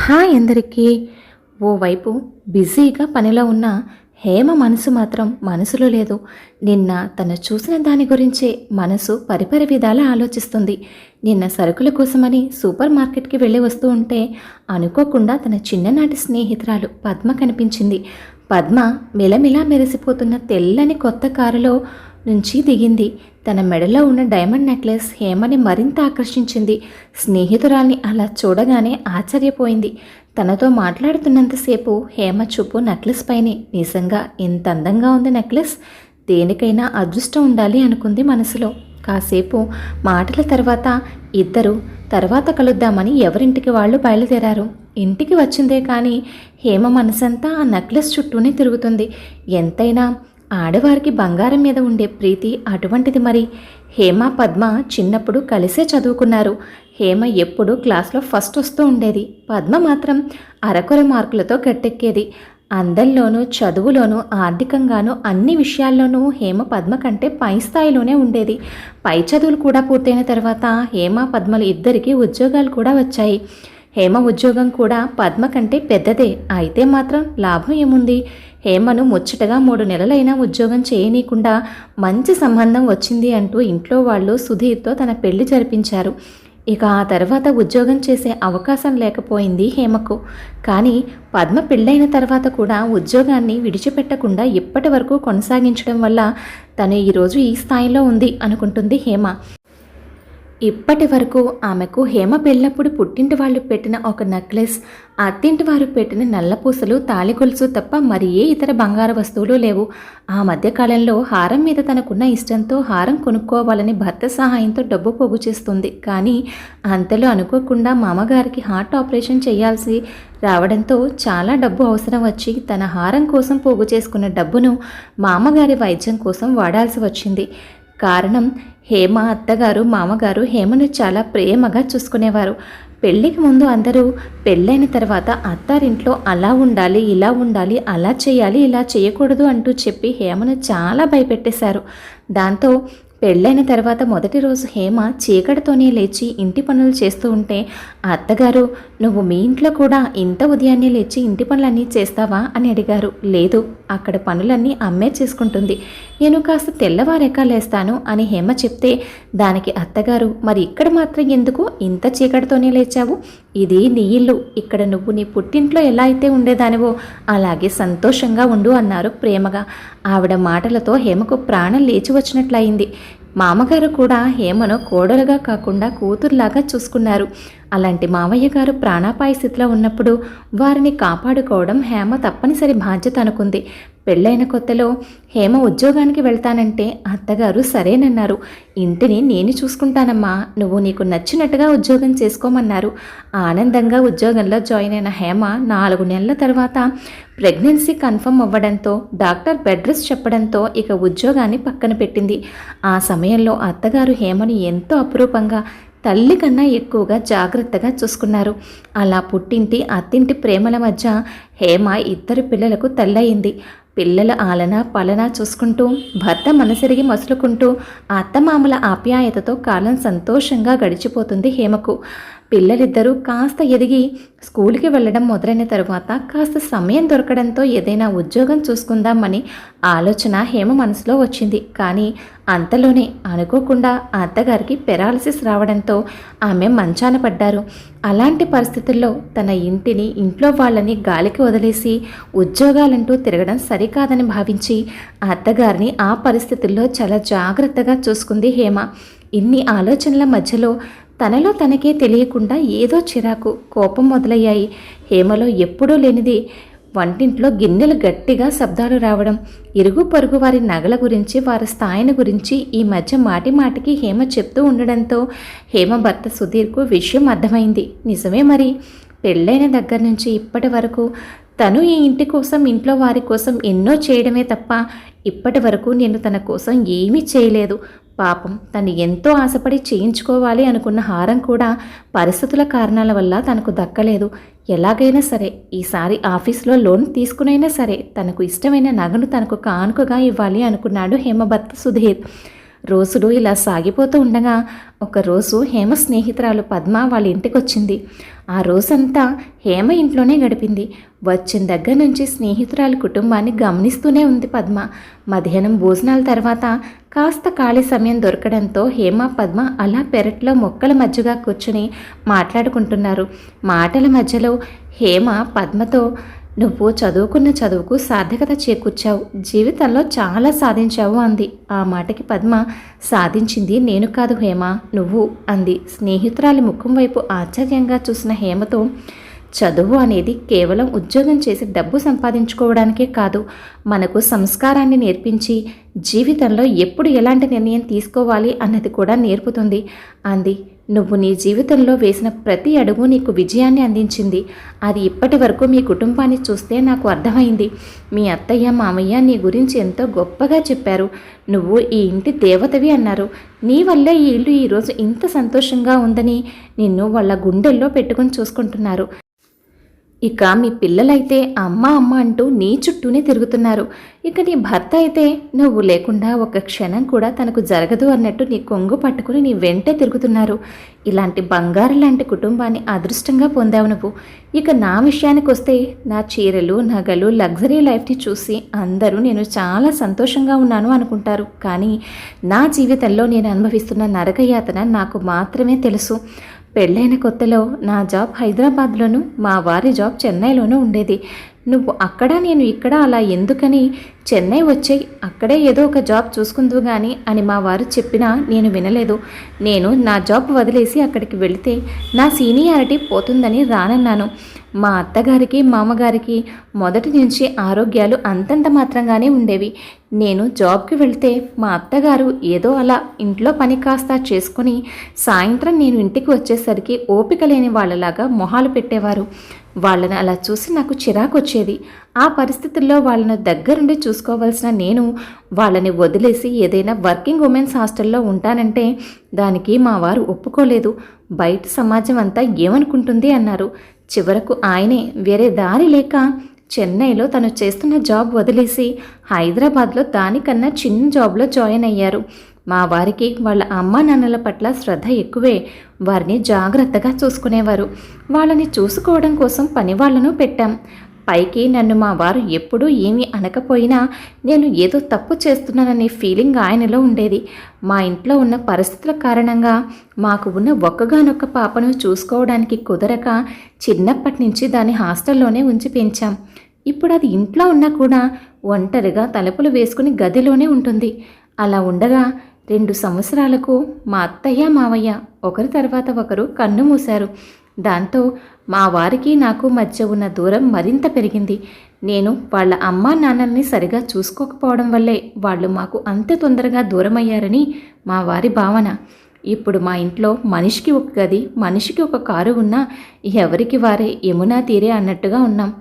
Hi అందరికీ. ఓవైపు బిజీగా పనిలో ఉన్న హేమ మనసు మాత్రం మనసులో లేదు. నిన్న తను చూసిన దాని గురించే మనసు పరిపరి విధాలా ఆలోచిస్తుంది. నిన్న సరుకుల కోసమని సూపర్ మార్కెట్కి వెళ్ళి వస్తూ ఉంటే అనుకోకుండా తన చిన్ననాటి స్నేహితురాలు పద్మ కనిపించింది. పద్మ మిలమిలా మెరిసిపోతున్న తెల్లని కొత్త కారులో నుంచి దిగింది. తన మెడలో ఉన్న డైమండ్ నెక్లెస్ హేమని మరింత ఆకర్షించింది. స్నేహితురాల్ని అలా చూడగానే ఆశ్చర్యపోయింది. తనతో మాట్లాడుతున్నంతసేపు హేమ చూపు నెక్లెస్ పైనే. నిజంగా ఎంత అందంగా ఉంది నెక్లెస్, దేనికైనా అదృష్టం ఉండాలి అనుకుంది మనసులో. కాసేపు మాటల తర్వాత ఇద్దరు తర్వాత కలుద్దామని ఎవరింటికి వాళ్ళు బయలుదేరారు. ఇంటికి వచ్చిందే కానీ హేమ మనసంతా ఆ నెక్లెస్ చుట్టూనే తిరుగుతుంది. ఎంతైనా ఆడవారికి బంగారం మీద ఉండే ప్రీతి అటువంటిది. మరి హేమ పద్మ చిన్నప్పుడు కలిసే చదువుకున్నారు. హేమ ఎప్పుడు క్లాస్లో ఫస్ట్ వస్తూ ఉండేది. పద్మ మాత్రం అరకొర మార్కులతో గట్టెక్కేది. అందంలోనూ చదువులోనూ ఆర్థికంగానూ అన్ని విషయాల్లోనూ హేమ పద్మ కంటే పై స్థాయిలోనే ఉండేది. పై చదువులు కూడా పూర్తయిన తర్వాత హేమ పద్మలు ఇద్దరికీ ఉద్యోగాలు కూడా వచ్చాయి. హేమ ఉద్యోగం కూడా పద్మ కంటే పెద్దదే. అయితే మాత్రం లాభం ఏముంది? హేమను ముచ్చటగా 3 నెలలైనా ఉద్యోగం చేయనీయకుండా మంచి సంబంధం వచ్చింది అంటూ ఇంట్లో వాళ్ళు సుధీర్తో తన పెళ్లి జరిపించారు. ఇక ఆ తర్వాత ఉద్యోగం చేసే అవకాశం లేకపోయింది హేమకు. కానీ పద్మ పెళ్ళైన తర్వాత కూడా ఉద్యోగాన్ని విడిచిపెట్టకుండా ఇప్పటి వరకు కొనసాగించడం వల్ల తను ఈరోజు ఈ స్థాయిలో ఉంది అనుకుంటుంది హేమ. ఇప్పటి వరకు ఆమెకు హేమ పెళ్ళప్పుడు పుట్టింటి వాళ్ళు పెట్టిన ఒక నెక్లెస్, అత్తింటి వారు పెట్టిన నల్లపూసలు, తాళిగొలుసు తప్ప మరి ఏ ఇతర బంగారు వస్తువులు లేవు. ఆ మధ్యకాలంలో హారం మీద తనకున్న ఇష్టంతో హారం కొనుక్కోవాలని భర్త సహాయంతో డబ్బు పోగు చేస్తుంది. కానీ అంతలో అనుకోకుండా మామగారికి హార్ట్ ఆపరేషన్ చేయాల్సి రావడంతో చాలా డబ్బు అవసరం వచ్చి తన హారం కోసం పోగు చేసుకున్న డబ్బును మామగారి వైద్యం కోసం వాడాల్సి వచ్చింది. కారణం హేమ అత్తగారు మామగారు హేమను చాలా ప్రేమగా చూసుకునేవారు. పెళ్ళికి ముందు అందరూ పెళ్ళైన తర్వాత అత్తారింట్లో అలా ఉండాలి, ఇలా ఉండాలి, అలా చేయాలి, ఇలా చేయకూడదు అంటూ చెప్పి హేమను చాలా భయపెట్టేశారు. దాంతో పెళ్ళైన తర్వాత మొదటి రోజు హేమ చీకటితోనే లేచి ఇంటి పనులు చేస్తూ ఉంటే అత్తగారు, నువ్వు మీ ఇంట్లో కూడా ఇంత ఉదయాన్నే లేచి ఇంటి పనులన్నీ చేస్తావా అని అడిగారు. లేదు, అక్కడ పనులన్నీ అమ్మే చేసుకుంటుంది, నేను కాస్త తెల్లవారేక లేస్తాను అని హేమ చెప్తే దానికి అత్తగారు, మరి ఇక్కడ మాత్రం ఎందుకు ఇంత చీకటితోనే లేచావు? ఇది నీ ఇల్లు, ఇక్కడ నువ్వు నీ పుట్టింట్లో ఎలా అయితే ఉండేదానివో అలాగే సంతోషంగా ఉండు అన్నారు ప్రేమగా. ఆవిడ మాటలతో హేమకు ప్రాణం లేచి వచ్చినట్లయింది. మామగారు కూడా హేమను కోడలుగా కాకుండా కూతురులాగా చూసుకున్నారు. అలాంటి మామయ్య గారు ప్రాణాపాయ స్థితిలో ఉన్నప్పుడు వారిని కాపాడుకోవడం హేమ తప్పనిసరి బాధ్యత అనుకుంది. పెళ్ళైన కొత్తలో హేమ ఉద్యోగానికి వెళ్తానంటే అత్తగారు సరేనన్నారు. ఇంటిని నేను చూసుకుంటానమ్మా, నువ్వు నీకు నచ్చినట్టుగా ఉద్యోగం చేసుకోమన్నారు. ఆనందంగా ఉద్యోగంలో జాయిన్ అయిన హేమ 4 నెలల తర్వాత ప్రెగ్నెన్సీ కన్ఫర్మ్ అవ్వడంతో డాక్టర్ బెడ్ రెస్ట్ చెప్పడంతో ఇక ఉద్యోగాన్ని పక్కన పెట్టింది. ఆ సమయంలో అత్తగారు హేమను ఎంతో అపురూపంగా, తల్లి కన్నా ఎక్కువగా జాగ్రత్తగా చూసుకున్నారు. అలా పుట్టింటి అత్తింటి ప్రేమల మధ్య హేమ 2 పిల్లలకు తల్లయింది. పిల్లల ఆలన పాలన చూసుకుంటూ, భర్త మనసెరిగి మసులుకుంటూ, అత్తమామల ఆప్యాయతతో కాలం సంతోషంగా గడిచిపోతుంది హేమకు. పిల్లలిద్దరూ కాస్త ఎదిగి స్కూల్కి వెళ్ళడం మొదలైన తరువాత కాస్త సమయం దొరకడంతో ఏదైనా ఉద్యోగం చూసుకుందామని ఆలోచన హేమ మనసులో వచ్చింది. కానీ అంతలోనే అనుకోకుండా అత్తగారికి పెరాలసిస్ రావడంతో ఆమె మంచాన పడ్డారు. అలాంటి పరిస్థితుల్లో తన ఇంటిని, ఇంట్లో వాళ్ళని గాలికి వదిలేసి ఉద్యోగాలంటూ తిరగడం సరికాదని భావించి అత్తగారిని ఆ పరిస్థితుల్లో చాలా జాగ్రత్తగా చూసుకుంది హేమ. ఇన్ని ఆలోచనల మధ్యలో తనలో తనకే తెలియకుండా ఏదో చిరాకు, కోపం మొదలయ్యాయి. హేమలో ఎప్పుడూ లేనిది వంటింట్లో గిన్నెలు గట్టిగా శబ్దాలు రావడం, ఇరుగు పొరుగు వారి నగల గురించి, వారి స్థాయిని గురించి ఈ మధ్య మాటి మాటికి హేమ చెప్తూ ఉండడంతో హేమ భర్త సుధీర్కు విషయం అర్థమైంది. నిజమే మరి, పెళ్ళైన దగ్గర నుంచి ఇప్పటి వరకు తను ఈ ఇంటి కోసం, ఇంట్లో వారి కోసం ఎన్నో చేయడమే తప్ప ఇప్పటి వరకు నేను తన కోసం ఏమీ చేయలేదు. పాపం, తను ఎంతో ఆశపడి చేయించుకోవాలి అనుకున్న హారం కూడా పరిస్థితుల కారణాల వల్ల తనకు దక్కలేదు. ఎలాగైనా సరే ఈసారి ఆఫీస్లో లోన్ తీసుకునైనా సరే తనకు ఇష్టమైన నగను తనకు కానుకగా ఇవ్వాలి అనుకున్నాడు హేమ భర్త సుధీర్. రోజులు ఇలా సాగిపోతూ ఉండగా ఒకరోజు హేమ స్నేహితురాలు పద్మ వాళ్ళ ఇంటికి వచ్చింది. ఆ రోజంతా హేమ ఇంట్లోనే గడిపింది. వచ్చిన దగ్గర నుంచి స్నేహితురాలి కుటుంబాన్ని గమనిస్తూనే ఉంది పద్మ. మధ్యాహ్నం భోజనాల తర్వాత కాస్త ఖాళీ సమయం దొరకడంతో హేమ, పద్మ అలా పెరట్లో మొక్కల మధ్యగా కూర్చుని మాట్లాడుకుంటున్నారు. మాటల మధ్యలో హేమ పద్మతో, నువ్వు చదువుకున్న చదువుకు సార్థకత చేకూర్చావు, జీవితంలో చాలా సాధించావు అంది. ఆ మాటకి పద్మ, సాధించింది నేను కాదు హేమ, నువ్వు అంది. స్నేహితురాలి ముఖం వైపు ఆశ్చర్యంగా చూసిన హేమతో, చదువు అనేది కేవలం ఉద్యోగం చేసి డబ్బు సంపాదించుకోవడానికే కాదు, మనకు సంస్కారాన్ని నేర్పించి జీవితంలో ఎప్పుడు ఎలాంటి నిర్ణయం తీసుకోవాలి అన్నది కూడా నేర్పుతుంది అంది. నువ్వు నీ జీవితంలో వేసిన ప్రతి అడుగు నీకు విజయాన్ని అందించింది. అది ఇప్పటి వరకు మీ కుటుంబాన్ని చూస్తే నాకు అర్థమైంది. మీ అత్తయ్య, మామయ్య నీ గురించి ఎంతో గొప్పగా చెప్పారు. నువ్వు ఈ ఇంటి దేవతవి అన్నారు. నీ వల్లే ఈ ఇల్లు ఈరోజు ఇంత సంతోషంగా ఉందని నిన్ను వాళ్ళ గుండెల్లో పెట్టుకొని చూసుకుంటున్నారు. ఇక మీ పిల్లలైతే అమ్మ అమ్మ అంటూ నీ చుట్టూనే తిరుగుతున్నారు. ఇక నీ భర్త అయితే నువ్వు లేకుండా ఒక క్షణం కూడా తనకు జరగదు అన్నట్టు నీ కొంగు పట్టుకుని నీ వెంటే తిరుగుతున్నారు. ఇలాంటి బంగారు లాంటి కుటుంబాన్ని అదృష్టంగా పొందావు నువ్వు. ఇక నా విషయానికి వస్తే, నా చీరలు, నగలు, లగ్జరీ లైఫ్ని చూసి అందరూ నేను చాలా సంతోషంగా ఉన్నాను అనుకుంటారు. కానీ నా జీవితంలో నేను అనుభవిస్తున్న నరకయాతన నాకు మాత్రమే తెలుసు. పెళ్ళైన కొత్తలో నా జాబ్ హైదరాబాద్లోనూ, మా వారి జాబ్ చెన్నైలోనూ ఉండేది. నువ్వు అక్కడ, నేను ఇక్కడ, అలా ఎందుకని చెన్నై వచ్చేయి, అక్కడే ఏదో ఒక జాబ్ చూసుకుందువు కానీ అని మా వారు చెప్పినా నేను వినలేదు. నేను నా జాబ్ వదిలేసి అక్కడికి వెళితే నా సీనియారిటీ పోతుందని రానన్నాను. మా అత్తగారికి, మామగారికి మొదటి నుంచి ఆరోగ్యాలు అంతంత మాత్రంగానే ఉండేవి. నేను జాబ్కి వెళ్తే మా అత్తగారు ఏదో అలా ఇంట్లో పని కాస్త చేసుకొని సాయంత్రం నేను ఇంటికి వచ్చేసరికి ఓపిక లేని వాళ్ళలాగా మొహాలు పెట్టేవారు. వాళ్ళని అలా చూసి నాకు చిరాకు వచ్చేది. ఆ పరిస్థితుల్లో వాళ్ళను దగ్గరుండి చూసుకోవాల్సిన నేను వాళ్ళని వదిలేసి ఏదైనా వర్కింగ్ ఉమెన్స్ హాస్టల్లో ఉంటానంటే దానికి మా వారు ఒప్పుకోలేదు. బయట సమాజం అంతా ఏమనుకుంటుంది అన్నారు. చివరకు ఆయనే వేరే దారి లేక చెన్నైలో తను చేస్తున్న జాబ్ వదిలేసి హైదరాబాద్లో దానికన్నా చిన్న జాబ్లో జాయిన్ అయ్యారు. మా వారికి వాళ్ళ అమ్మా నాన్నల పట్ల శ్రద్ధ ఎక్కువే. వారిని జాగ్రత్తగా చూసుకునేవారు. వాళ్ళని చూసుకోవడం కోసం పని వాళ్ళను పెట్టాం. పైకి నన్ను మా వారు ఎప్పుడూ ఏమీ అనకపోయినా నేను ఏదో తప్పు చేస్తున్నాననే ఫీలింగ్ ఆయనలో ఉండేది. మా ఇంట్లో ఉన్న పరిస్థితుల కారణంగా మాకు ఉన్న ఒక్కగానొక్క పాపను చూసుకోవడానికి కుదరక చిన్నప్పటి నుంచి దాన్ని హాస్టల్లోనే ఉంచి పెంచాం. ఇప్పుడు అది ఇంట్లో ఉన్నా కూడా ఒంటరిగా తలుపులు వేసుకుని గదిలోనే ఉంటుంది. అలా ఉండగా 2 సంవత్సరాలకు మా అత్తయ్య, మావయ్య ఒకరి తర్వాత ఒకరు కన్ను మూశారు. దాంతో మా వారికి నాకు మధ్య ఉన్న దూరం మరింత పెరిగింది. నేను వాళ్ళ అమ్మా నాన్నల్ని సరిగా చూసుకోకపోవడం వల్లే వాళ్ళు మాకు అంత తొందరగా దూరమయ్యారని మా వారి భావన. ఇప్పుడు మా ఇంట్లో మనిషికి ఒక గది, మనిషికి ఒక కారు ఉన్నా ఎవరికి వారే యమునా తీరే అన్నట్టుగా ఉన్నాం.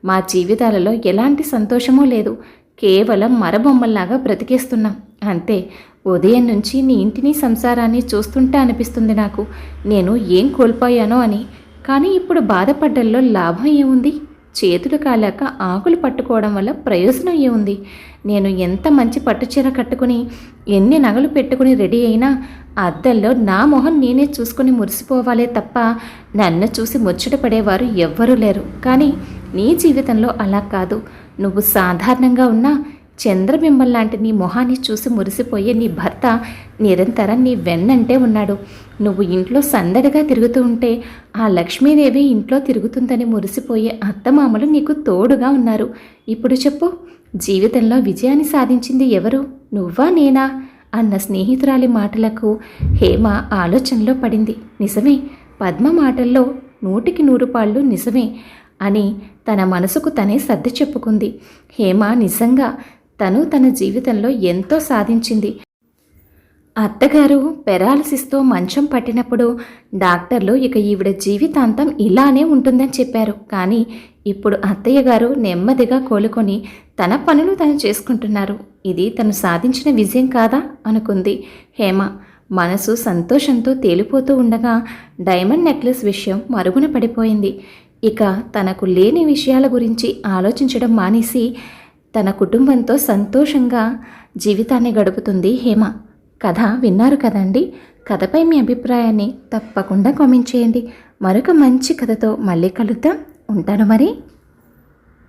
మా జీవితాలలో ఎలాంటి సంతోషమూ లేదు. కేవలం మరబొమ్మల్లాగా బ్రతికేస్తున్నాం అంతే. ఉదయం నుంచి నీ ఇంటిని, సంసారాన్ని చూస్తుంటే అనిపిస్తుంది నాకు నేను ఏం కోల్పోయానో అని. కానీ ఇప్పుడు బాధపడ్డంలో లాభం ఏముంది? చేతులు కాలాక ఆకులు పట్టుకోవడం వల్ల ప్రయోజనం ఏముంది? నేను ఎంత మంచి పట్టుచీర కట్టుకుని ఎన్ని నగలు పెట్టుకుని రెడీ అయినా అద్దంలో నా మొహం నేనే చూసుకుని మురిసిపోవాలే తప్ప నన్ను చూసి ముచ్చట పడేవారు ఎవ్వరూ లేరు. కానీ నీ జీవితంలో అలా కాదు. నువ్వు సాధారణంగా ఉన్నా చంద్రబింబం లాంటి నీ మొహాన్ని చూసి మురిసిపోయే నీ భర్త నిరంతరం నీ వెన్నంటే ఉన్నాడు. నువ్వు ఇంట్లో సందడిగా తిరుగుతూ ఉంటే ఆ లక్ష్మీదేవి ఇంట్లో తిరుగుతుందని మురిసిపోయే అత్తమామలు నీకు తోడుగా ఉన్నారు. ఇప్పుడు చెప్పు, జీవితంలో విజయాన్ని సాధించింది ఎవరు, నువ్వా నేనా అన్న స్నేహితురాలి మాటలకు హేమ ఆలోచనలో పడింది. నిజమే, పద్మ మాటల్లో 100కి 100 పాళ్ళు నిజమే అని తన మనసుకు తనే సర్ది చెప్పుకుంది. హేమ నిజంగా తన జీవితంలో ఎంతో సాధించింది. అత్తగారు పెరాలసిస్తో మంచం పట్టినప్పుడు డాక్టర్లు ఇక ఈవిడ జీవితాంతం ఇలానే ఉంటుందని చెప్పారు. కానీ ఇప్పుడు అత్తయ్య గారు నెమ్మదిగా కోలుకొని తన పనులు తను చేసుకుంటున్నారు. ఇది తను సాధించిన విజయం కాదా అనుకుంది హేమ. మనసు సంతోషంతో తేలిపోతూ ఉండగా డైమండ్ నెక్లెస్ విషయం మరుగున పడిపోయింది. ఇక తనకు లేని విషయాల గురించి ఆలోచించడం మానేసి తన కుటుంబంతో సంతోషంగా జీవితాన్ని గడుపుతుంది హేమ. కథ విన్నారు కదండి. కథపై మీ అభిప్రాయాన్ని తప్పకుండా కామెంట్ చేయండి. మరొక మంచి కథతో మళ్ళీ కలుద్దాం. ఉంటాను మరి.